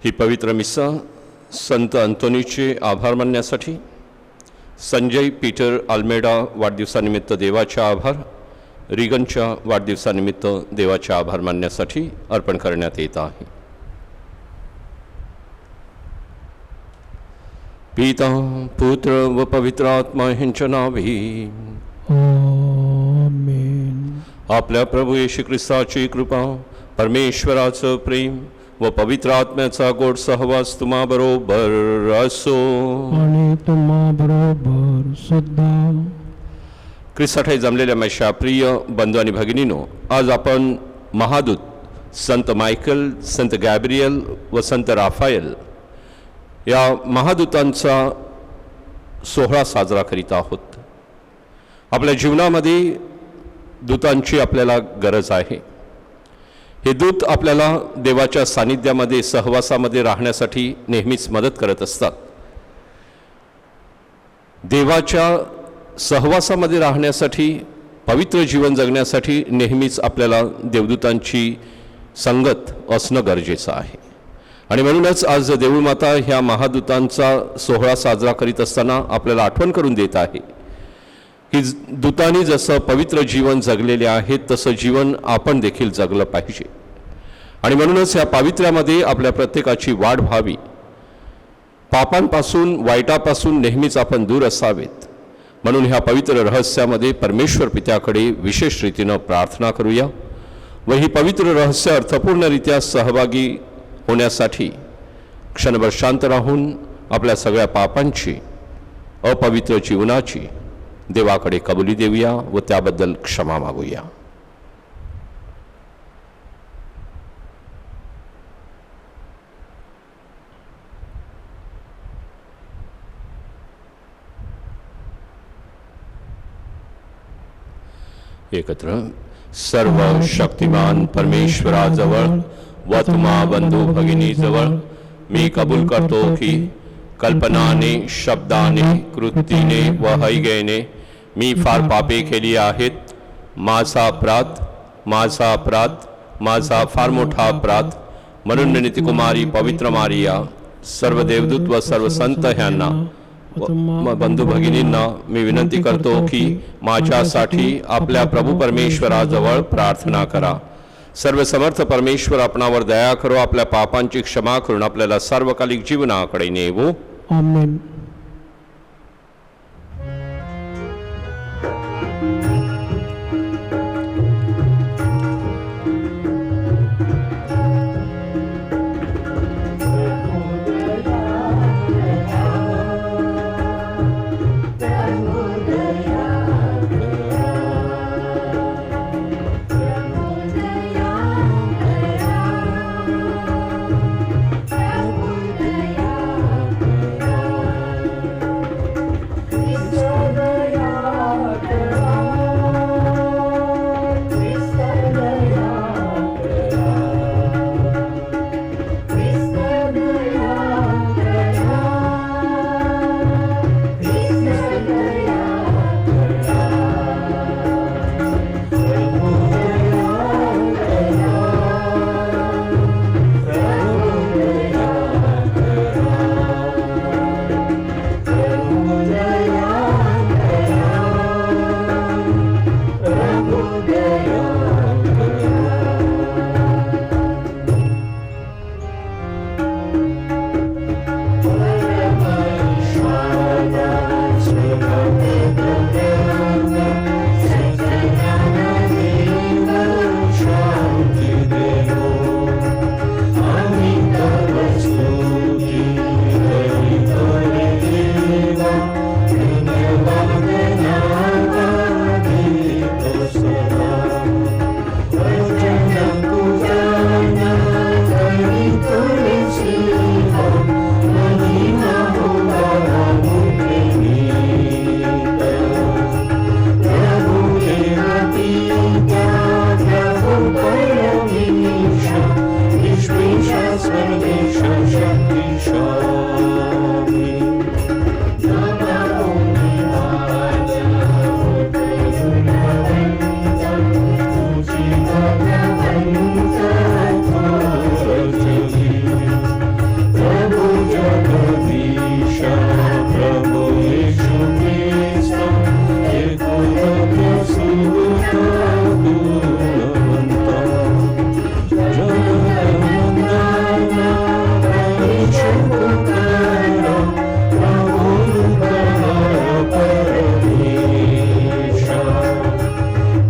ही पवित्र मिसा संत अंतोनीचे आभार मानण्यासाठी, संजय पीटर अल्मेडा वाढदिवसानिमित्त देवाचे आभार, रिगनच्या वाढदिवसानिमित्त देवाचे आभार मानण्यासाठी अर्पण करण्यात येत आहे. पिता पुत्र व पवित्र आत्मा ह्यांच्या नावे आमेन. आपल्या प्रभू येशू ख्रिस्ताची कृपा, परमेश्वराचं प्रेम व पवित्र आत्म्याचा गोड सहवास तुम्हा बरोबर असो आणि तुम्हा बरोबर सुद्धा. ख्रिस्तासाठी जमलेल्या माझ्या प्रिय बंधू आणि भगिनीनो, आज आपण महादूत संत मायकल, संत गॅब्रियल व संत राफायल या महादूतांचा सोहळा साजरा करीत आहोत. आपल्या जीवनामध्ये दूतांची आपल्याला गरज आहे. हे दूत आपल्याला देवाच्या सानिध्यामध्ये, सहवासामध्ये राहण्यासाठी नेहमीच मदत करत असतात. देवाच्या सहवासामध्ये राहण्यासाठी, पवित्र जीवन जगण्यासाठी नेहमीच आपल्याला देवदूतांची संगत असणं गरजेचं आहे. आणि म्हणूनच आज देऊळमाता ह्या महादूतांचा सोहळा साजरा करीत असताना आपल्याला आठवण करून देत आहे की दूतांनी जसं पवित्र जीवन जगलेले आहे तसं जीवन आपण देखील जगलं पाहिजे. आणि म्हणूनच या पावित्र्यामध्ये आपल्या प्रत्येकाची वाढ व्हावी. पापांपासून, वाईटापासून नेहमीच आपण दूर असावेत. म्हणून ह्या पवित्र रहस्यामध्ये परमेश्वर पित्याकडे विशेष रीतीनं प्रार्थना करूया व ही पवित्र रहस्य अर्थपूर्णरित्या सहभागी होण्यासाठी क्षणभर शांत राहून आपल्या सगळ्या पापांची, अपवित्र जीवनाची देवाकडे कबुली देऊया व त्याबद्दल क्षमा मागूया. एकत्र. सर्व शक्तिमान परमेश्वराजवळ व तुम्हा बंधू भगिनीजवळ मी कबूल करतो की कल्पनाने, शब्दाने, कृतीने व हैगेने मी फार पापे केली आहेत. माझा अपराध, माझा अपराध, माझा फार मोठा अपराध. म्हणून नित्यकुमारी पवित्र मारिया, सर्व देवदूत व सर्व संत ह्यांना बंधू भगिनींना मी विनंती करतो की माझ्यासाठी आपल्या प्रभू परमेश्वराजवळ प्रार्थना करा. सर्व समर्थ परमेश्वर आपणावर दया करो, आपल्या पापांची क्षमा करून आपल्याला सार्वकालिक जीवनाकडे नेवो. आमेन. सर्वेश शक्तिशाली प्रभु जगदीश प्रभु यीशु ख्रिस्त एकमेव सुत गुणवंत जगदनंदन परिशुद्धकर प्रभु परमेश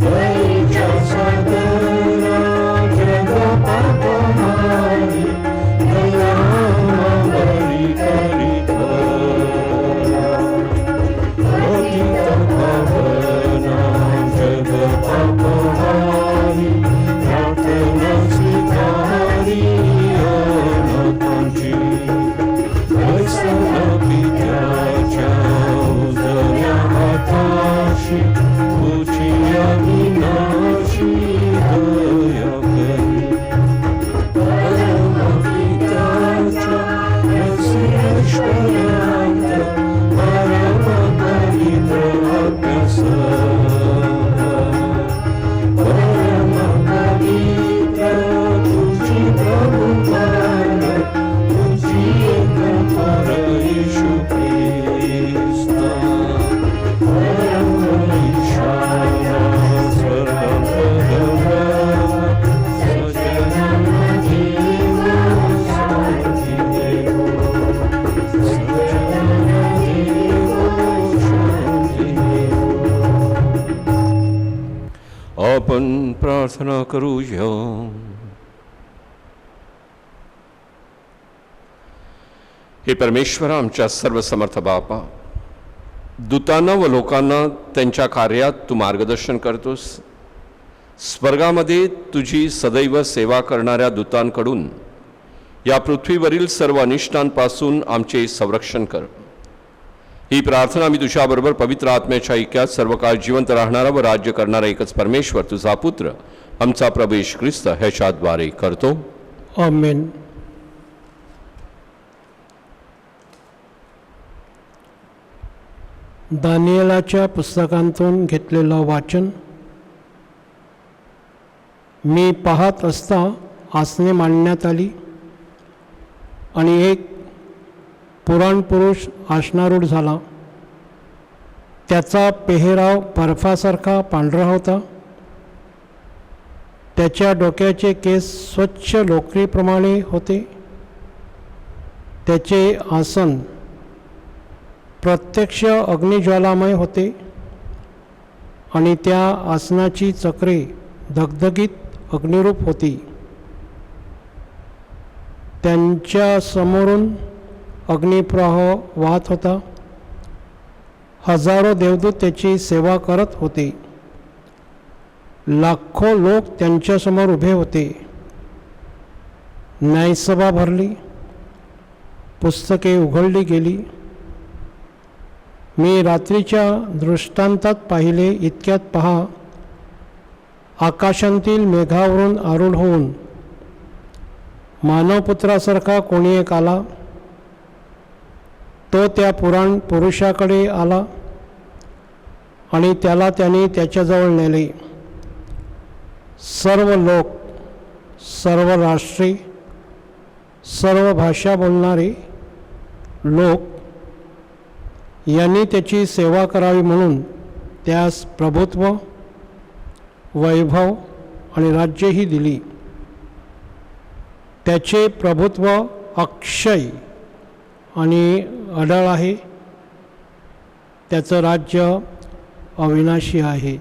दयेच्या सागरा जग पापहारी दयामय करीत पतित पावना जग पापहारी प्रार्थना स्वीकारी अनाथांची वैष्णव पित्याच्या उजव्या हाताशी तुझी अविनाशी दया करी परम पित्याच्या ऐश्वर्यात परम पवित्र परम पवित्र तुझी प्रभुपण तुझी एकपर येशू ख्रिस्त परम ईशाया सर्वपदव्या सजन देव शांती देव सजन देव शांती देव. आपण प्रार्थना करूया. हे परमेश्वरा, आमच्या सर्वसमर्थ बापा, दूतांना व लोकांना त्यांच्या कार्यात तू मार्गदर्शन करतोस. स्वर्गामध्ये तुझी सदैव सेवा करणाऱ्या दूतांकडून या पृथ्वीवरील सर्व अनिष्टांपासून आमचे संरक्षण कर. ही प्रार्थना मी तुझ्याबरोबर पवित्र आत्म्याच्या ऐक्यात सर्व काळ जिवंत राहणारा व राज्य करणारा एकच परमेश्वर तुझा पुत्र आमचा प्रभू येशू ख्रिस्त ह्याच्याद्वारे करतो. आमेन. दानिएलाच्या पुस्तकांतून घेतलेलं वाचन. मी पाहत असता आसने मांडण्यात आली आणि एक पुराण पुरुष आसनारूढ झाला. त्याचा पेहराव बर्फासारखा पांढरा होता. त्याच्या डोक्याचे केस स्वच्छ लोकरीप्रमाणे होते. त्याचे आसन प्रत्यक्ष अग्निज्वालामय होते आणि त्या आसनाची चक्रे धगधगीत अग्निरूप होती. त्यांच्या समोरून अग्निप्रवाह वाहत होता. हजारो देवदूत त्याची सेवा करत होते. लाखो लोक त्यांच्यासमोर उभे होते. न्यायसभा भरली. पुस्तके उघडली गेली. मी रात्रीच्या दृष्टांतात पाहिले इतक्यात पहा, आकाशांतील मेघावरून आरूढ होऊन मानवपुत्रासारखा कोणी एक आला. तो त्या पुराण पुरुषाकडे आला आणि त्याला त्याने त्याच्याजवळ नेले. सर्व लोक, सर्व राष्ट्रे, सर्व भाषा बोलणारे लोक यांनी त्याची सेवा करावी म्हणून त्यास प्रभुत्व, वैभव आणि राज्यही दिली. त्याचे प्रभुत्व अक्षय आणि अढळ आहे. त्याचं राज्य अविनाशी आहे.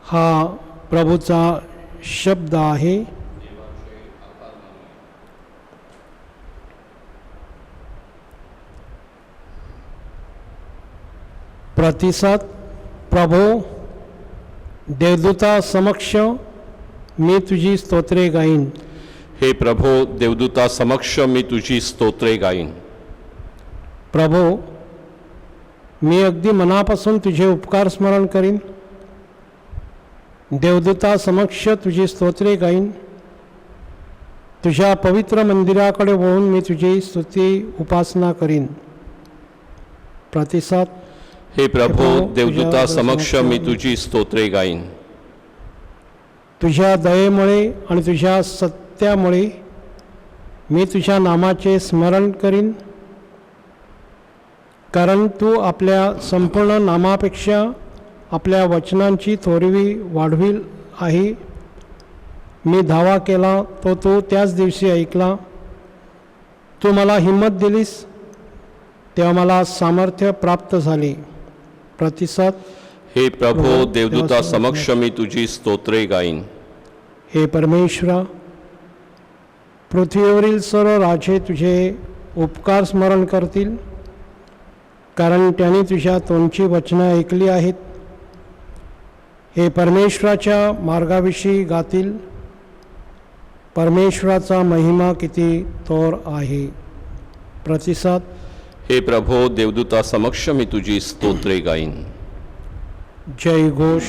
हा प्रभूचा शब्द आहे. प्रतिसाद. प्रभो, देवदूता समक्ष मी तुझी स्तोत्रे गाईन. हे प्रभो, देवदूता समक्ष मी तुझी स्तोत्रे गाईन. प्रभो, मी अगदी मनापासून तुझे उपकार स्मरण करीन. देवदूता समक्ष तुझी स्तोत्रे गाईन. तुझ्या पवित्र मंदिराकडे वळून मी तुझी स्तुती उपासना करीन. प्रतिसाद. हे प्रभो, देवदूता समक्ष मी तुझी स्तोत्रे गाईन. तुझ्या दयेमुळे आणि तुझ्या सत्यामुळे मी तुझ्या नामाचे स्मरण करीन. कारण तू आपल्या संपूर्ण नामापेक्षा आपल्या वचनांची थोरवी वाढविल आहे. मी धावा केला तो तू त्याच दिवशी ऐकला. तू मला हिंमत दिलीस तेव्हा मला सामर्थ्य प्राप्त झाले. प्रतिसाद. हे प्रभो, देवदूता समक्ष मी तुझी स्तोत्रे गाईन. हे परमेश्वरा, पृथ्वीवरील सर्व राजे तुझे उपकार स्मरण करतील, कारण त्यांनी तुझ्या तोंडची वचनं ऐकली आहेत. हे परमेश्वराच्या मार्गाविषयी गातील. परमेश्वराचा महिमा किती थोर आहे. प्रतिसाद. हे प्रभो, देवदूता समक्ष मी तुझी स्तोत्रे गाईन. जय घोष.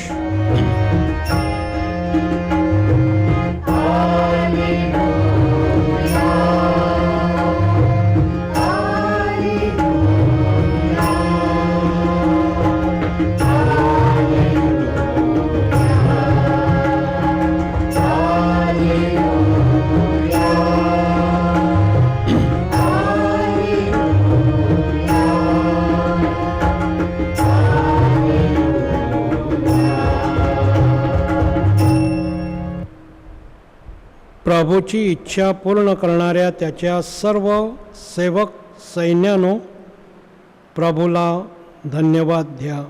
प्रभूची इच्छा पूर्ण करणाऱ्या त्याच्या सर्व सेवक सैन्यानो, प्रभूला धन्यवाद द्या.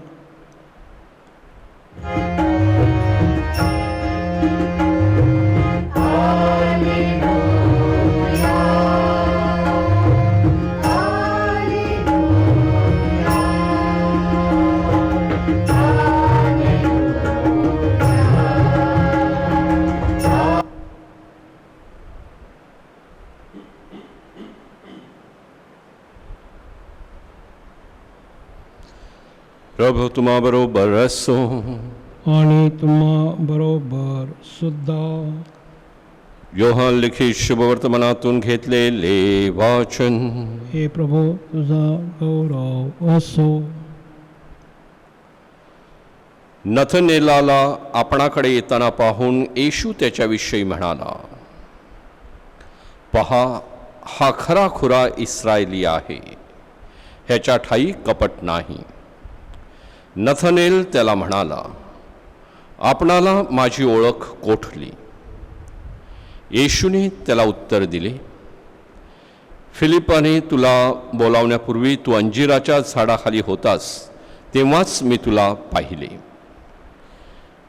प्रभू तुम्हा बरोबर असो. आणि तुम्हा बरोबर सुद्धा. योहान लिखित शुभवर्तमानातून घेतलेले वाचन. हे प्रभू तुझा गौरव असो. नथनेलाला आपणाकडे येताना पाहून येशू त्याच्याविषयी म्हणाला, पहा, हा खराखुरा इस्रायली आहे, ह्याच्या ठाई कपट नाही. नथनेल त्याला म्हणाला, आपणाला माझी ओळख कोठली? येशूने त्याला उत्तर दिले, फिलिपाने तुला बोलावण्यापूर्वी तू अंजिराच्या झाडाखाली होतास तेव्हाच मी तुला पाहिले.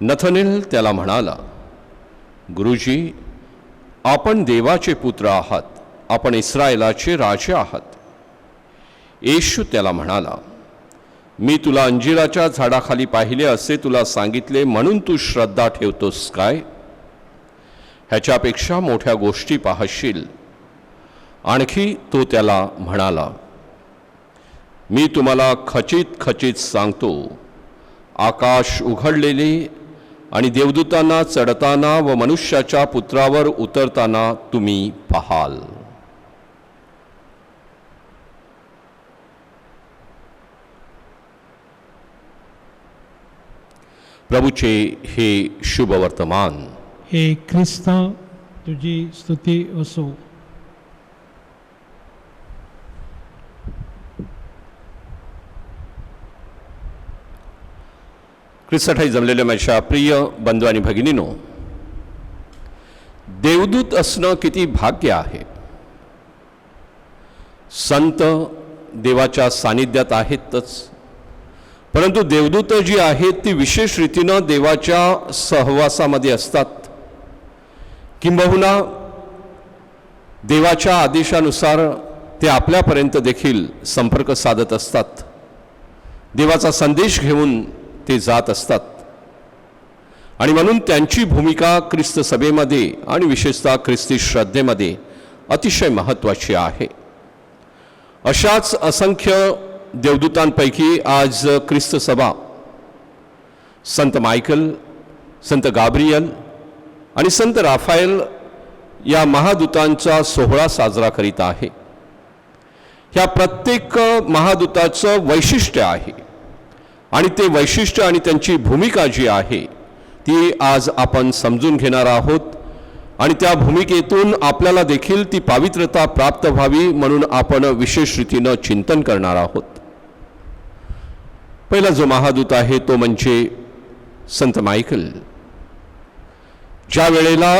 नथनेल त्याला म्हणाला, गुरुजी, आपण देवाचे पुत्र आहात, आपण इस्रायलाचे राजे आहात. येशू त्याला म्हणाला, मी तुला अंजिराच्या झाडाखाली पाहिले असे तुला सांगितले म्हणून तू श्रद्धा ठेवतोस काय? ह्याच्यापेक्षा मोठ्या गोष्टी पाहशील. आणखी तो त्याला म्हणाला, मी तुम्हाला खचित खचित सांगतो, आकाश उघडलेले आणि देवदूतांना चढताना व मनुष्याच्या पुत्रावर उतरताना तुम्ही पाहाल. प्रभूचे हे शुभवर्तमान. हे ख्रिस्ता तुझी स्तुती असो. ख्रिस्तासाठी जमलेल्या माझ्या प्रिय बंधू आणि भगिनीनो, देवदूत असणं किती भाग्य आहे. संत देवाच्या सानिध्यात आहेतच, परंतु देवदूत जी आहेत ती विशेष रीतीनं देवाच्या सहवासामध्ये असतात. किंबहुना देवाच्या आदेशानुसार ते आपल्यापर्यंत देखील संपर्क साधत असतात. देवाचा संदेश घेऊन ते जात असतात. आणि म्हणून त्यांची भूमिका ख्रिस्त सभेमध्ये आणि विशेषतः ख्रिस्ती श्रद्धेमध्ये अतिशय महत्त्वाची आहे. अशाच असंख्य देवदूतांपैकी आज ख्रिस्त सभा संत मायकल, संत गाब्रियल आणि संत राफाएल या महादूतांचा सोहळा साजरा करीत आहे। ह्या प्रत्येक महादूताचं वैशिष्ट्य आहे आणि ते वैशिष्ट्य आणि त्यांची भूमिका जी आहे ती आज आपण समजून घेणार आहोत आणि त्या भूमिकेतून आपल्याला देखील ती पावित्रता प्राप्त व्हावी म्हणून आपण विशेष रीतीनं चिंतन करणार आहोत। पहिला जो महादूत आहे तो म्हणजे संत मायकल। ज्या वेळेला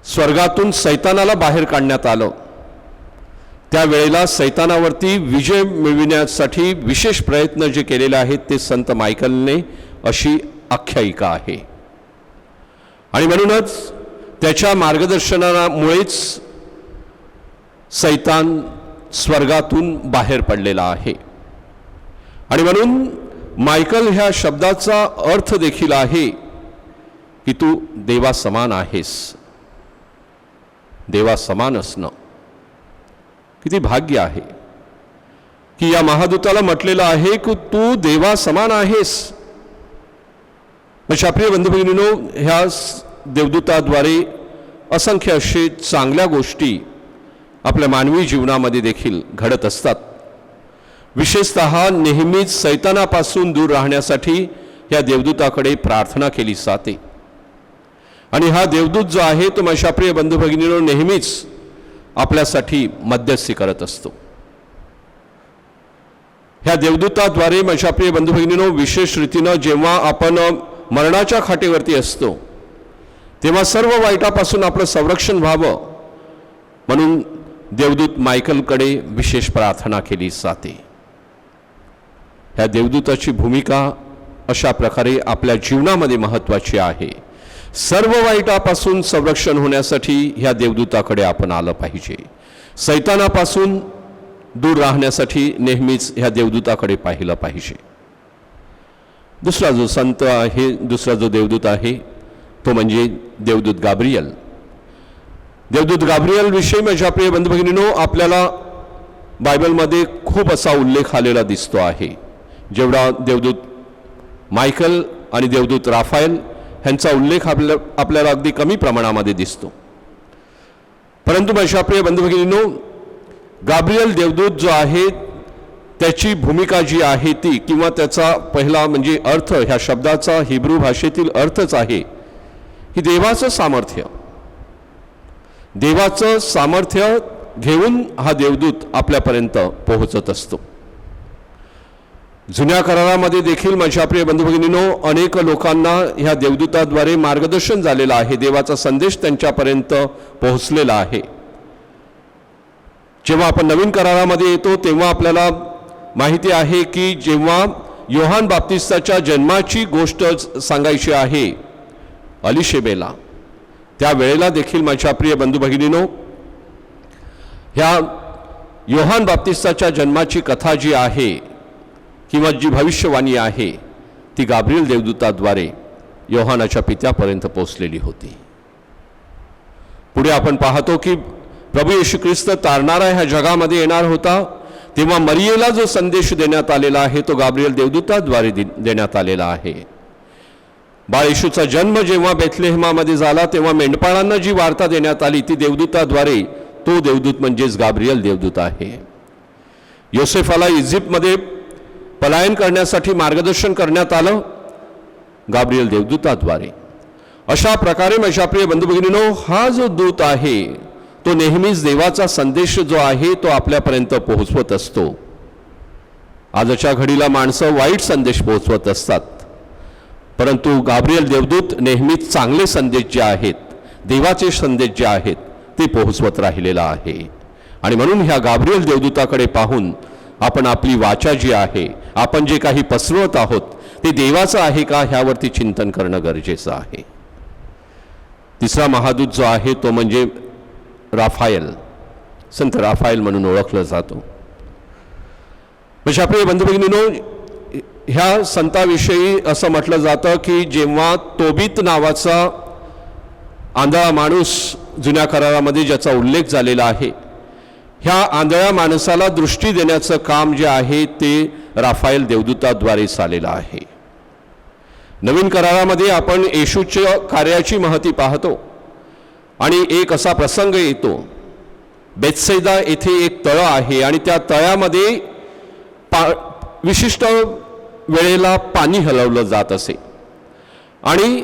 स्वर्गातून सैतानाला बाहेर काढण्यात आलं त्यावेळेला सैतानावरती विजय मिळविण्यासाठी विशेष प्रयत्न जे केलेले आहेत ते संत मायकलने अशी आख्यायिका आहे आणि म्हणूनच त्याच्या मार्गदर्शनामुळेच सैतान स्वर्गातून बाहेर पडलेला आहे। आणि म्हणून मायकल ह्या शब्दाचा अर्थ देखील आहे की तू देवा समान आहेस। देवा समान असणं किती भाग्य आहे की या महादूताला म्हटलेलं आहे की तू देवा समान आहेस। माझ्या प्रिय बंधू भगिनींनो, ह्या देवदूताद्वारे असंख्य असे चांगल्या गोष्टी आपल्या मानवी जीवनामध्ये देखील घडत असतात। विशेषतः नेहमीच सैतानापासून दूर राहण्यासाठी या देवदूताकडे प्रार्थना केली जाते आणि हा देवदूत जो आहे तो माझ्या प्रिय बंधू भगिनींनो नेहमीच आपल्यासाठी मध्यस्थी करत असतो। ह्या देवदूताद्वारे माझ्या प्रिय बंधू भगिनींनो विशेष रीतीनं जेव्हा आपण मरणाच्या खाटेवरती असतो तेव्हा सर्व वाईटापासून आपलं संरक्षण व्हावं म्हणून देवदूत मायकलकडे विशेष प्रार्थना केली जाते। ह्या देवदूताची भूमिका अशा प्रकारे आपल्या जीवनामध्ये महत्त्वाची आहे। सर्व वाईटापासून संरक्षण होण्यासाठी ह्या देवदूताकडे आपण आलं पाहिजे। सैतानापासून दूर राहण्यासाठी नेहमीच ह्या देवदूताकडे पाहिलं पाहिजे। दुसरा जो संत आहे, दुसरा जो देवदूत आहे तो म्हणजे देवदूत गाब्रियल। देवदूत गाब्रियल विषयी माझ्या प्रिय बंधू भगिनींनो आपल्याला बायबलमध्ये खूप असा उल्लेख आलेला दिसतो आहे। जेवढा देवदूत मायकल आणि देवदूत राफाएल ह्यांचा उल्लेख आपल्याला अगदी कमी प्रमाणामध्ये दिसतो, परंतु माझ्या प्रिय बंधू भगिनींनो गाब्रियल देवदूत जो आहे त्याची भूमिका जी आहे ती किंवा त्याचा पहिला म्हणजे अर्थ, ह्या शब्दाचा हिब्रू भाषेतील अर्थच आहे की देवाचं सामर्थ्य। देवाचं सामर्थ्य घेऊन हा देवदूत आपल्यापर्यंत पोहोचत असतो। जुन्या करारामध्ये देखील माझ्या प्रिय बंधू भगिनींनो अनेक लोकांना ह्या देवदूताद्वारे मार्गदर्शन झालेलं आहे। देवाचा संदेश त्यांच्यापर्यंत पोहोचलेला आहे। जेव्हा आपण नवीन करारामध्ये येतो तेव्हा आपल्याला माहिती आहे की जेव्हा योहान बाप्तिस्ताच्या जन्माची गोष्ट सांगायची आहे अलिशेबेला, त्या वेळेला देखील माझ्या प्रिय बंधू भगिनींनो ह्या योहान बाप्तिस्ताच्या जन्माची कथा जी आहे किंवा जी भविष्यवाणी आहे ती गाब्रियल देवदूताद्वारे योहानाच्या पित्यापर्यंत पोहोचलेली होती। पुढे आपण पाहतो की प्रभू येशू ख्रिस्त तारणारा ह्या जगामध्ये येणार होता तेव्हा मरियेला जो संदेश देण्यात आलेला आहे तो गाब्रियल देवदूताद्वारे देण्यात आलेला आहे। बाळ येशूचा जन्म जेव्हा बेथलेहेमामध्ये झाला तेव्हा मेंढपाळांना जी वार्ता देण्यात आली ती देवदूताद्वारे, तो देवदूत म्हणजेच गाब्रियल देवदूत आहे। योसेफाला इजिप्तमध्ये पलायन करण्यासाठी मार्गदर्शन करण्यात आलं गाब्रियल देवदूताद्वारे। अशा प्रकारे माझ्या प्रिय बंधू भगिनींनो हा जो दूत आहे तो नेहमीच देवाचा संदेश जो आहे तो आपल्यापर्यंत पोहोचवत असतो। आजच्या घडीला माणसं वाईट संदेश पोहोचवत असतात, परंतु गाब्रियल देवदूत नेहमीच चांगले संदेश जे आहेत, देवाचे संदेश जे आहेत ते पोहोचवत राहिलेला आहे। आणि म्हणून ह्या गाब्रियल देवदूताकडे पाहून आपण आपली वाचा जी आहे, आपण जे काही पसरवत आहोत ते देवाचं आहे का ह्यावरती चिंतन करणं गरजेचं आहे। तिसरा महादूत जो आहे तो म्हणजे राफाएल, संत राफाएल म्हणून ओळखलं जातो। म्हणजे आपले बंधू भगिनींनो ह्या संताविषयी असं म्हटलं जातं की जेव्हा तोबीत नावाचा आंधळा माणूस जुन्या करारामध्ये ज्याचा उल्लेख झालेला आहे ह्या आंधळ्या माणसाला दृष्टी देण्याचं काम जे आहे ते राफाएल देवदूताद्वारे चाललेलं आहे. नवीन करारामध्ये आपण येशूच्या कार्याची महती पाहतो आणि एक असा प्रसंग येतो. बेथसैदा येथे एक तळं आहे आणि त्या तळ्यामध्ये विशिष्ट वेळेला पाणी हलवलं जात असे आणि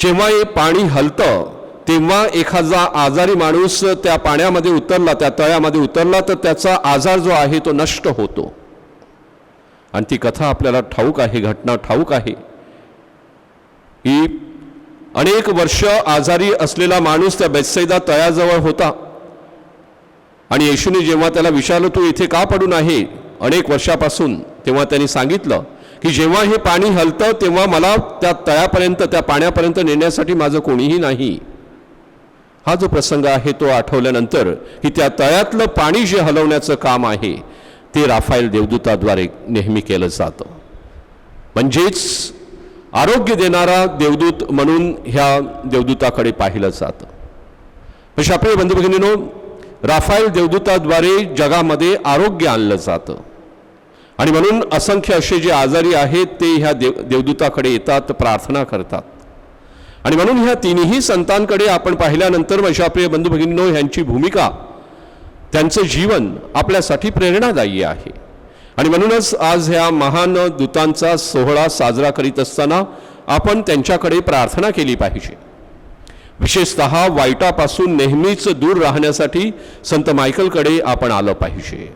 जेव्हा हे पाणी हलतं तेव्हा एखादा आजारी माणूस त्या पाण्यामध्ये उतरला, त्या तळ्यामध्ये उतरला तर त्याचा आजार जो आहे तो नष्ट होतो. आणि ती कथा आपल्याला ठाऊक आहे, घटना ठाऊक आहे की अनेक वर्ष आजारी असलेला माणूस त्या बेथसैदा तळ्याजवळ होता आणि येशूने जेव्हा त्याला विचारलं तू इथे का पडून आहे अनेक वर्षापासून, तेव्हा त्यांनी सांगितलं की जेव्हा हे पाणी हलतं तेव्हा मला त्या तळ्यापर्यंत, त्या पाण्यापर्यंत नेण्यासाठी माझं कोणीही नाही. हा जो प्रसंग आहे तो आठवल्यानंतर की त्या तळ्यातलं पाणी जे हलवण्याचं काम आहे ते राफाएल देवदूताद्वारे नेहमी केलं जातं. म्हणजेच आरोग्य देणारा देवदूत म्हणून ह्या देवदूताकडे पाहिलं जातं. म्हणजे आपले बंधू भगिनींनो, राफाएल देवदूताद्वारे जगामध्ये आरोग्य आणलं जातं आणि म्हणून असंख्य असे जे आजारी आहेत ते ह्या देवदूताकडे येतात, प्रार्थना करतात. आणि म्हणून ह्या तिन्ही संतांकडे आपण पाहिल्यानंतर माझ्या प्रिय बंधू भगिनींनो, ह्यांची भूमिका, त्यांचं जीवन आपल्यासाठी प्रेरणादायी आहे. आणि म्हणूनच आज ह्या महान दूतांचा सोहळा साजरा करीत असताना आपण त्यांच्याकडे प्रार्थना केली पाहिजे. विशेषतः वाईटापासून नेहमीच दूर राहण्यासाठी संत मायकलकडे आपण आलं पाहिजे.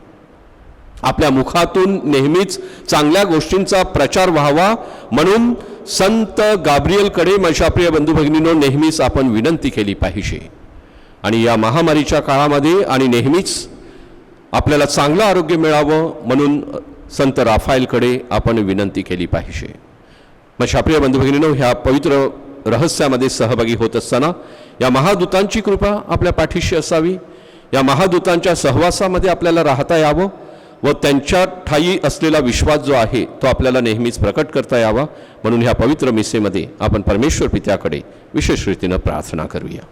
आपल्या मुखातून नेहमीच चांगल्या गोष्टींचा प्रचार व्हावा म्हणून संत गाब्रिएलकडे माझ्या प्रिय बंधू भगिनींनो नेहमीच आपण विनंती केली पाहिजे. आणि या महामारीच्या काळामध्ये आणि नेहमीच आपल्याला चांगलं आरोग्य मिळावं म्हणून संत राफाएलकडे आपण विनंती केली पाहिजे. माझ्या प्रिय बंधू भगिनींनो, ह्या पवित्र रहस्यामध्ये सहभागी होत असताना या महादूतांची कृपा आपल्या पाठीशी असावी. या महादूतांच्या सहवासामध्ये आपल्याला राहता यावं व त्यांच्या ठायी असलेला विश्वास जो आहे तो आपल्याला नेहमीच प्रकट करता यावा म्हणून ह्या पवित्र मिसेमध्ये आपण परमेश्वर पित्याकडे विशेष रीतीनं प्रार्थना करूया.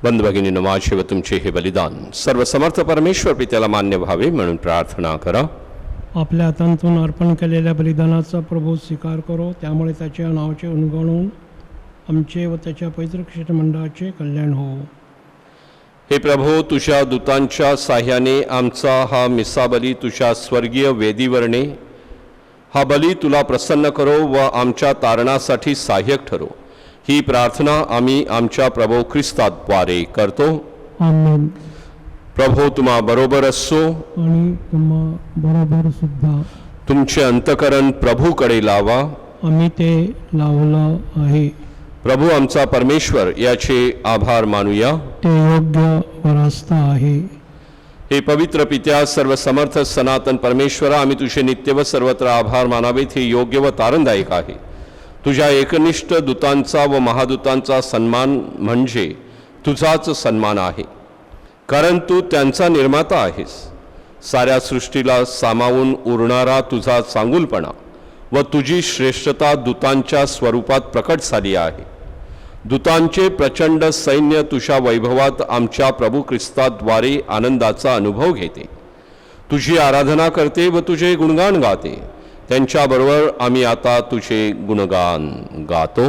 बंधू भगिनींनो, माझे व तुमचे हे बलिदान सर्वसमर्थ परमेश्वर पित्याला मान्य व्हावे म्हणून प्रार्थना करा. आपल्या हातांतून अर्पण केलेल्या बलिदानाचा प्रभू स्वीकार करो, त्यामुळे त्याच्या नावाचे उणगणून आमचे व त्याच्या पवित्र ख्रिस्त मंडळाचे कल्याण हो. हे प्रभो, तुझ्या दूतांच्या साह्याने आमचा हा मिसा बली तुझ्या स्वर्गीय वेदीवर ने. हा बली तुला प्रसन्न करो व आमच्या तारणासाठी सहाय्यक ठरो. ही प्रार्थना आम्ही आमच्या प्रभू ख्रिस्ताद्वारे करतो. आमेन. प्रभो तुम्हा बरोबर असो आणि तुम्हा बरोबर सुद्धा. तुमचे अंतकरण प्रभूकडे लावा. आम्ही ते लावलं आहे. प्रभू आमचा परमेश्वर याचे आभार मानूया. ते योग्य व रास्त आहे. हे पवित्र पित्या, सर्व समर्थ सनातन परमेश्वरा, आम्ही तुझे नित्य व सर्वत्र आभार मानावेत. हे योग्य व तारणदायक आहे. तुझ्या एकनिष्ठ दूतांचा व महादूतांचा सन्मान म्हणजे तुझाच सन्मान आहे. कारण तू त्यांचा निर्माता आहेस. साऱ्या सृष्टीला सामावून उरणारा तुझा चांगुलपणा व तुझी श्रेष्ठता दूतांच्या स्वरूपात प्रकट झाली आहे. दूतांचे प्रचंड सैन्य तुझ्या वैभवात आमच्या प्रभू ख्रिस्ताद्वारे आनंदाचा अनुभव घेते. तुझी आराधना करते व तुझे गुणगान गाते. त्यांच्याबरोबर आम्ही आता तुझे गुणगान गातो.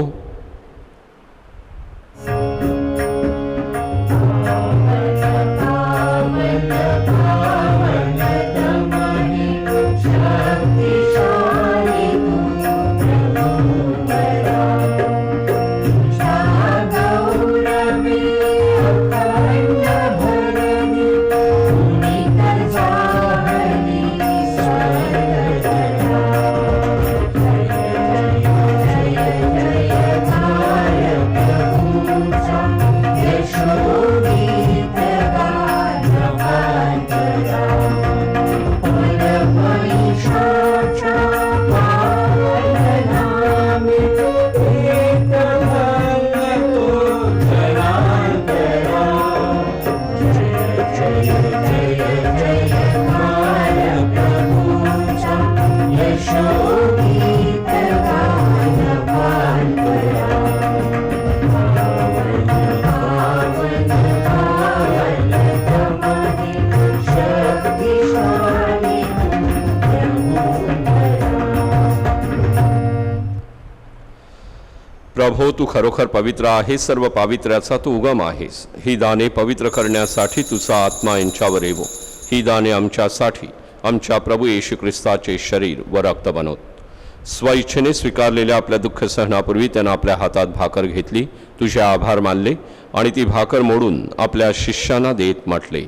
प्रभो, तू खरोखर पवित्र आहेस. सर्व पावित्र्याचा तू उगम आहेस. ही दाने पवित्र करण्यासाठी तुझा आत्मा यांच्यावर येवो. ही दाने आमच्यासाठी आमच्या प्रभू येशू ख्रिस्ताचे शरीर व रक्त बनवत. स्वइच्छेने स्वीकारलेल्या आपल्या दुःख सहनापूर्वी त्यानं आपल्या हातात भाकर घेतली, तुझे आभार मानले आणि ती भाकर मोडून आपल्या शिष्यांना देत म्हटले,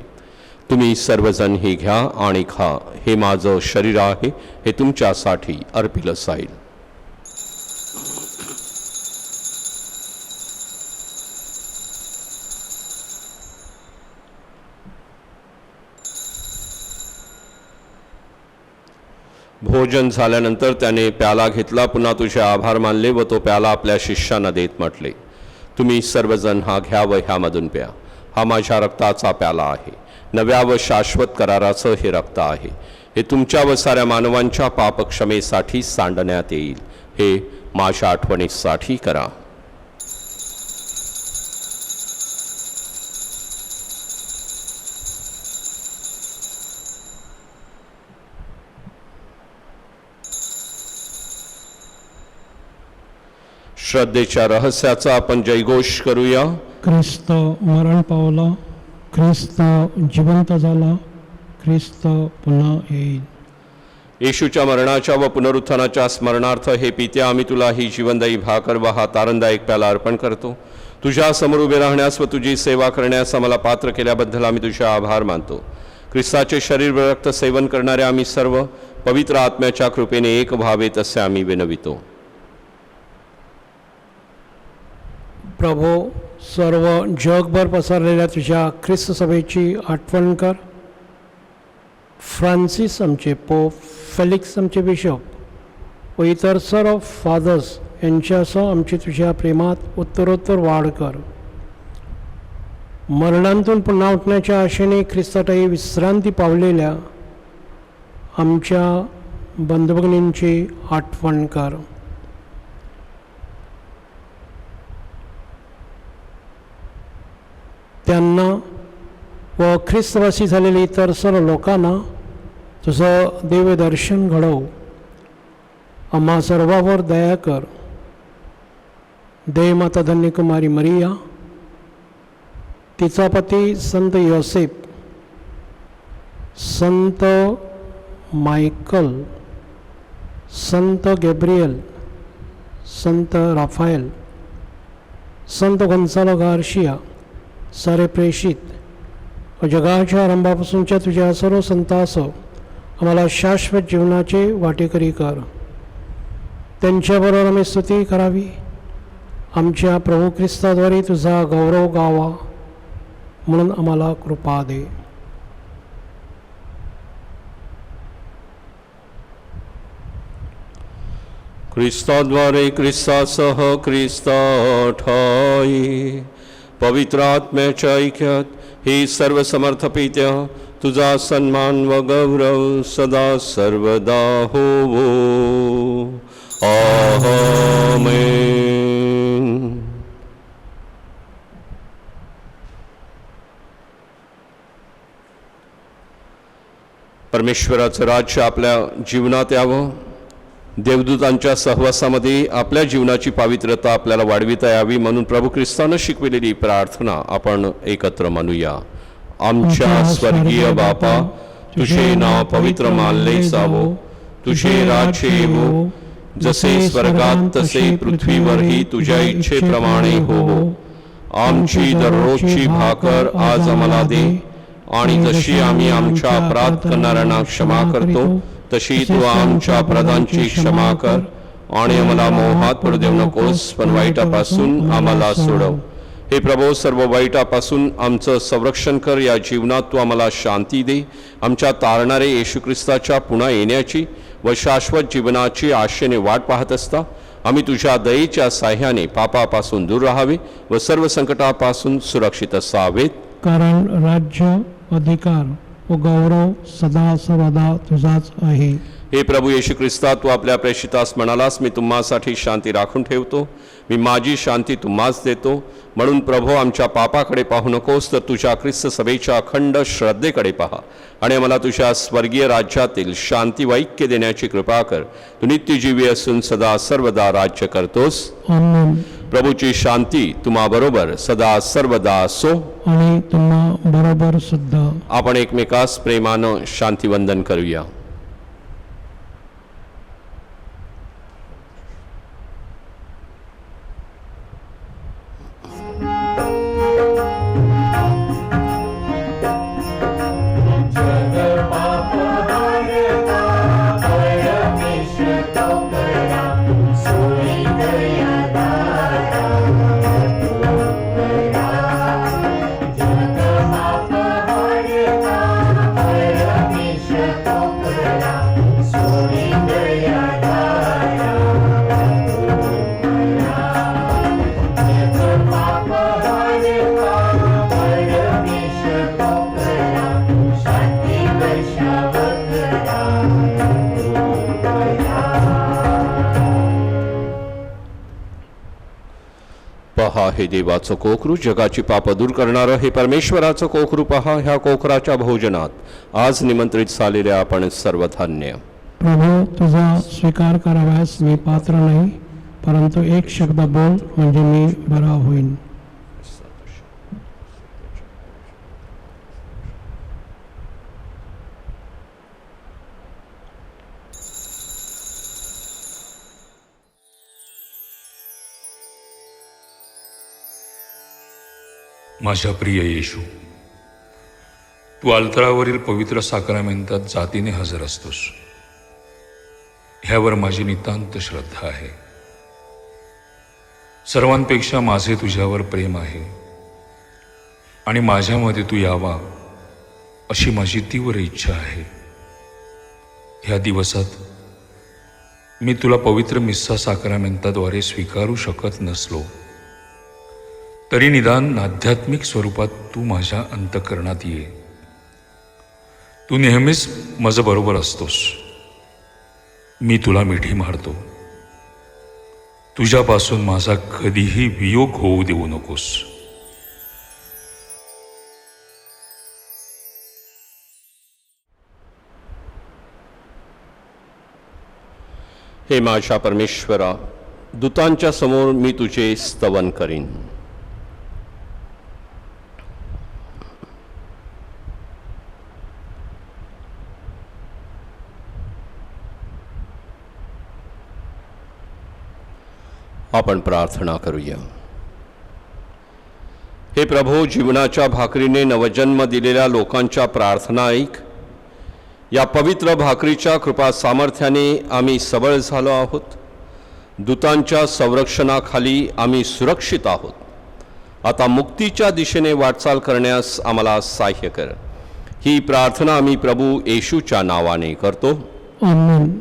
तुम्ही सर्वजण ही घ्या आणि खा. हे माझं शरीर आहे, हे तुमच्यासाठी अर्पिलं जाईल. भोजन झाल्यानंतर त्याने प्याला घेतला, पुन्हा तुझे आभार मानले व तो प्याला आपल्या शिष्यांना देत म्हटले, तुम्ही सर्वजण हा घ्या व ह्यामधून प्या. हा माझ्या रक्ताचा प्याला आहे. नव्या व शाश्वत कराराचं हे रक्त आहे. हे तुमच्या व साऱ्या मानवांच्या पापक्षमेसाठी सांडण्यात येईल. हे माझ्या आठवणीसाठी करा. श्रद्धेच्या रहस्याचा आपण जयघोष करूया. ख्रिस्त मरण पावला, ख्रिस्त जिवंत झाला, ख्रिस्त पुन्हा येईल. येशूच्या मरणाच्या व पुनरुत्थानाच्या स्मरणार्थ हे पित्या, आम्ही तुला ही जीवनदायी भाकर व हा तारणदायक प्याला अर्पण करतो. तुझ्या समोर उभे राहण्यास व तुझी सेवा करण्यास आम्हाला पात्र केल्याबद्दल आम्ही तुझे आभार मानतो. ख्रिस्ताचे शरीर व रक्त सेवन करणारे आम्ही सर्व पवित्र आत्म्याच्या कृपेने एक व्हावेत असे आम्ही विनवितो. प्रभो, सर्व जगभर पसरलेल्या तुझ्या ख्रिस्त सभेची आठवण कर. फ्रान्सिस आमचे पोप, फेलिक्स आमचे बिशप व इतर सर्व फादर्स यांच्यासह आमची तुझ्या प्रेमात उत्तरोत्तर वाढ कर. मरणांतून पुन्हा उठण्याच्या आशेने ख्रिस्ताठायी विश्रांती पावलेल्या आमच्या बंधुभगिनींची आठवण कर. त्यांना व ख्रिस्तवासी झालेले इतर सर्व लोकांना तुझं दिव्य दर्शन घडव. आम्हा सर्वांवर दया कर. देवमाता धन्यकुमारी मरिया, तिचा पती संत योसेफ, संत मायकल, संत गॅब्रियल, संत राफाएल, संत गोन्सालो गार्शिया, सारे प्रेषित व जगाच्या आरंभापासूनच्या तुझ्या सर्व संतांसह आम्हाला शाश्वत जीवनाचे वाटेकरी कर. त्यांच्याबरोबर आम्ही स्तुती करावी. आमच्या प्रभू ख्रिस्ताद्वारे तुझा गौरव गावा म्हणून आम्हाला कृपा दे. ख्रिस्ताद्वारे, ख्रिस्तासह, ख्रिस्ता ठाई पवित्र आत्म्याच्या ऐक्यात हे सर्व समर्थ पित्या, तुझा सन्मान व गौरव सदा सर्वदा होवो. आमेन. परमेश्वराचं राज्य आपल्या जीवनात यावं. देवदूतांच्या सहवासामध्ये आपल्या जीवनाची पावित्र्यता आपल्याला वाढविता यावी म्हणून प्रभू ख्रिस्तानं शिकविलेली प्रार्थना आपण एकत्र म्हणूया. आमच्या स्वर्गीय बापा, तुझे नाव पवित्र मानले जावो, तुझे राज्य येवो, जसे स्वर्गात तसे पृथ्वीवरही तुझ्या इच्छेप्रमाणे होवो. आमची दररोजची भाकर आज आम्हाला दे, आणि जशी आम्ही आमच्या अपराध करणाऱ्यांना क्षमा करतो तशी तू आमच्या अपराधांची क्षमा कर. आणि आम्हाला मोहात पडू देऊ नकोस, पण वाईटापासून आम्हाला सोडव. हे प्रभू, सर्व वाईटापासून आमचं संरक्षण कर. या जीवनात तू आम्हाला शांती दे. आमच्या तारणारे येशू ख्रिस्ताच्या पुन्हा येण्याची व शाश्वत जीवनाची आशेने वाट पाहत असता आम्ही तुझ्या दयेच्या साह्याने पापापासून दूर राहावे व सर्व संकटापासून सुरक्षित असावेत. कारण राज्य, अधिकार व गौरव सदा सर्वदा तुझाच आहे. हे प्रभू येशू ख्रिस्ता, तू आपल्या प्रेषितास म्हणालास, मी तुम्हासाठी शांती राखून ठेवतो, मी माझी शांती तुम्हास देतो. म्हणून प्रभू, आमच्या पापाकडे पाहू नकोस, तर तुझ्या ख्रिस्त सभेच्या अखंड श्रद्धेकडे पहा आणि आम्हाला तुझ्या स्वर्गीय राज्यातील शांती व ऐक्य देण्याची कृपा कर. तू नित्यजीवी असून सदा सर्वदा राज्य करतोस. आमेन. प्रभूची शांती तुम्हा बरोबर सदा सर्वदा असो. आणि तुम्हा बरोबर सुद्धा. आपण एकमेकास प्रेमानं शांतिवंदन करूया. पहा, हे देवाचं कोकरू, जगाची पाप दूर करणारं हे परमेश्वराचं कोकरू पहा. ह्या कोकराच्या भोजनात आज निमंत्रित झालेल्या आपण सर्व धान्य. प्रभू, तुझा स्वीकार कराव्यास मी पात्र नाही, परंतु एक शब्द बोल म्हणजे मी बरा होईन. माझ्या प्रिय येशू, तू अल्तरावरील पवित्र साक्रामेंतात जातीने हजर असतोस. ह्यावर माझी नितांत श्रद्धा आहे. सर्वांपेक्षा माझे तुझ्यावर प्रेम आहे आणि माझ्यामध्ये तू यावा अशी माझी तीव्र इच्छा आहे. ह्या दिवसात मी तुला पवित्र मिस्सा साक्रामेंताद्वारे स्वीकारू शकत नसलो तरी निदान आध्यात्मिक स्वरूपात तू माझ्या अंतःकरणात ये. तू नेहमीच माझं बरोबर असतोस. मी तुला मिठी मारतो. तुझ्यापासून माझा कधीही वियोग होऊ देऊ नकोस. हे माझ्या परमेश्वरा, दूतांच्या समोर मी तुझे स्तवन करीन. आपण प्रार्थना करूया. हे प्रभू, जीवनाच्या भाकरीने नवजन्म दिलेल्या लोकांच्या प्रार्थना ऐक. या पवित्र भाकरीच्या कृपा सामर्थ्याने आम्ही सबळ झालो आहोत. दूतांच्या संरक्षणाखाली आम्ही सुरक्षित आहोत. आता मुक्तीच्या दिशेने वाटचाल करण्यास आम्हाला सहाय्य कर. ही प्रार्थना आम्ही प्रभू येशूच्या नावाने करतो. आमेन.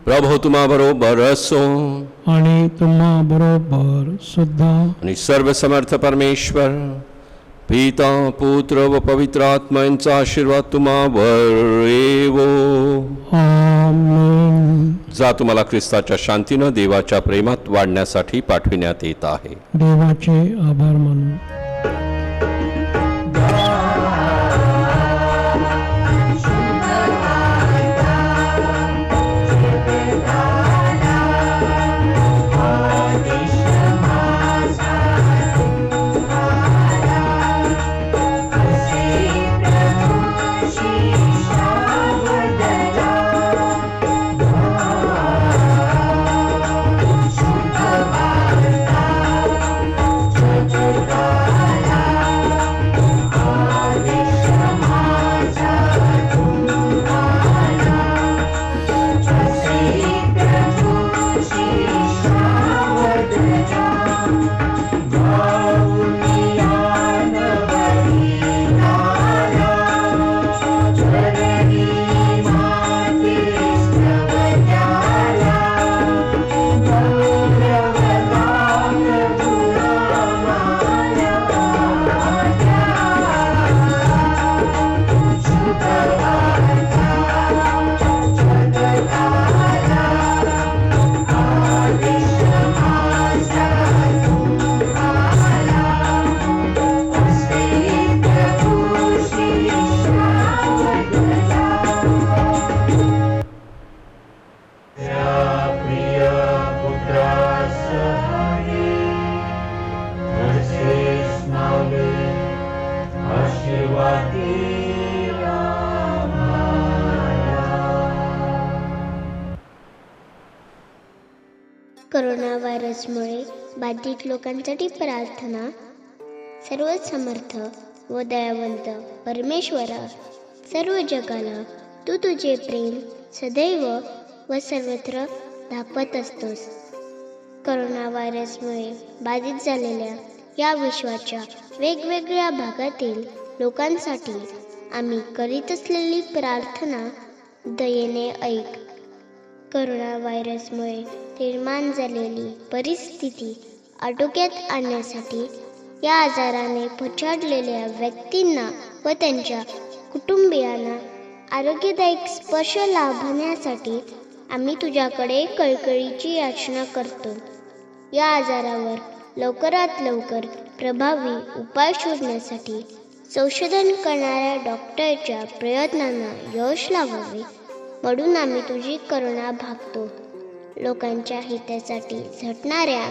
प्रभू तुम्हा बरोबर असो. आणि तुम्हा बरोबर सुद्धा. आणि सर्व समर्थ परमेश्वर पिता पुत्र व पवित्र आत्मा यांचा आशीर्वाद तुम्हावर येवो. आमेन. जा तुम्हाला ख्रिस्ताच्या शांतीनं देवाच्या प्रेमात वाढण्यासाठी पाठविण्यात येत आहे. देवाचे आभार मानू. कोरोना व्हायरसमुळे बाधित लोकांसाठी प्रार्थना. सर्वसमर्थ व दयावंत परमेश्वरा, सर्व जगाला तू तुझे प्रेम सदैव व सर्वत्र दाखवत असतोस. कोरोना व्हायरसमुळे बाधित झालेल्या या विश्वाच्या वेगवेगळ्या भागातील लोकांसाठी आम्ही करीत असलेली प्रार्थना दयेने ऐक. कोरोना व्हायरसमुळे निर्माण झालेली परिस्थिती आटोक्यात आणण्यासाठी या आजाराने पछाडलेल्या व्यक्तींना व त्यांच्या कुटुंबियांना आरोग्यदायक स्पर्श लाभण्यासाठी आम्ही तुझ्याकडे कळकळीची याचना करतो. या आजारावर लवकरात लवकर प्रभावी उपाय शोधण्यासाठी संशोधन करणाऱ्या डॉक्टरच्या प्रयत्नांना यश लावावे म्हणून आम्ही तुझी करुणा भागतो. लोकांच्या हितासाठी झटणाऱ्या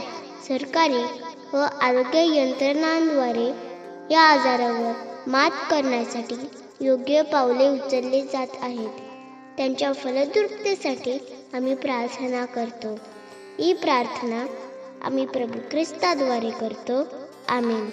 सरकारी व आरोग्य यंत्रणांद्वारे या आजारावर मात करण्यासाठी योग्य पावले उचलली जात आहेत. त्यांच्या फलद्रुपतेसाठी आम्ही प्रार्थना करतो. ही प्रार्थना आम्ही प्रभू ख्रिस्ताद्वारे करतो. आमेन.